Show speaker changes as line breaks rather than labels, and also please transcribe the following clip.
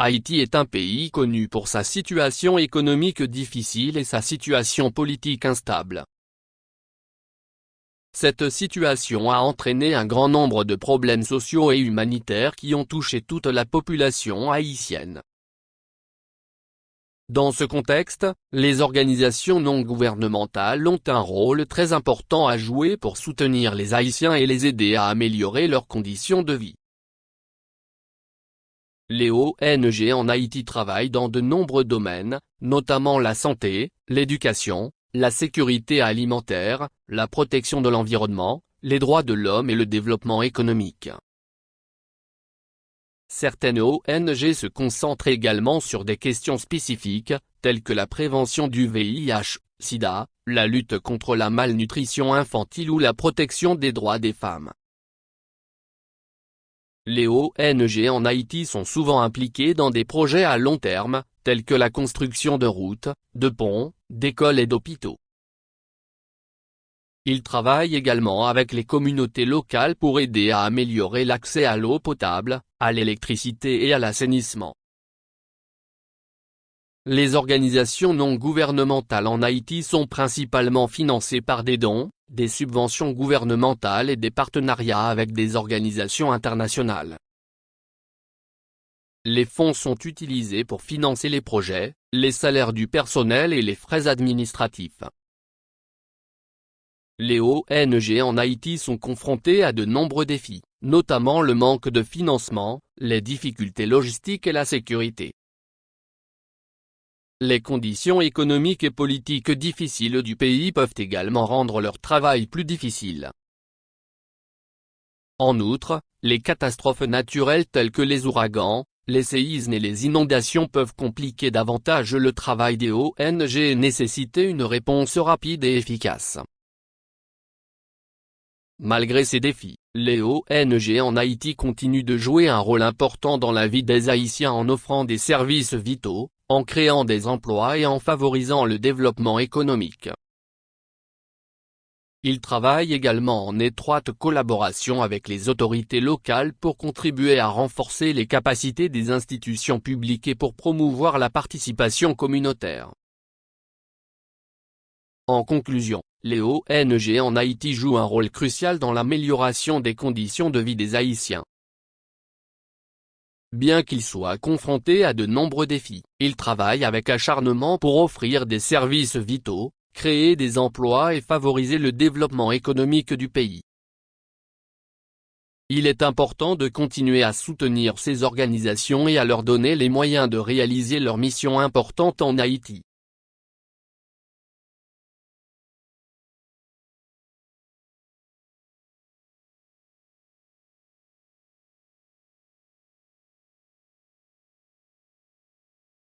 Haïti est un pays connu pour sa situation économique difficile et sa situation politique instable. Cette situation a entraîné un grand nombre de problèmes sociaux et humanitaires qui ont touché toute la population haïtienne. Dans ce contexte, les organisations non gouvernementales ont un rôle très important à jouer pour soutenir les Haïtiens et les aider à améliorer leurs conditions de vie. Les ONG en Haïti travaillent dans de nombreux domaines, notamment la santé, l'éducation, la sécurité alimentaire, la protection de l'environnement, les droits de l'homme et le développement économique. Certaines ONG se concentrent également sur des questions spécifiques, telles que la prévention du VIH/SIDA, la lutte contre la malnutrition infantile ou la protection des droits des femmes. Les ONG en Haïti sont souvent impliquées dans des projets à long terme, tels que la construction de routes, de ponts, d'écoles et d'hôpitaux. Ils travaillent également avec les communautés locales pour aider à améliorer l'accès à l'eau potable, à l'électricité et à l'assainissement. Les organisations non gouvernementales en Haïti sont principalement financées par des dons, des subventions gouvernementales et des partenariats avec des organisations internationales. Les fonds sont utilisés pour financer les projets, les salaires du personnel et les frais administratifs. Les ONG en Haïti sont confrontées à de nombreux défis, notamment le manque de financement, les difficultés logistiques et la sécurité. Les conditions économiques et politiques difficiles du pays peuvent également rendre leur travail plus difficile. En outre, les catastrophes naturelles telles que les ouragans, les séismes et les inondations peuvent compliquer davantage le travail des ONG et nécessiter une réponse rapide et efficace. Malgré ces défis, les ONG en Haïti continuent de jouer un rôle important dans la vie des Haïtiens en offrant des services vitaux, en créant des emplois et en favorisant le développement économique. Ils travaillent également en étroite collaboration avec les autorités locales pour contribuer à renforcer les capacités des institutions publiques et pour promouvoir la participation communautaire. En conclusion, les ONG en Haïti jouent un rôle crucial dans l'amélioration des conditions de vie des Haïtiens. Bien qu'ils soient confrontés à de nombreux défis, ils travaillent avec acharnement pour offrir des services vitaux, créer des emplois et favoriser le développement économique du pays. Il est important de continuer à soutenir ces organisations et à leur donner les moyens de réaliser leur mission importante en Haïti.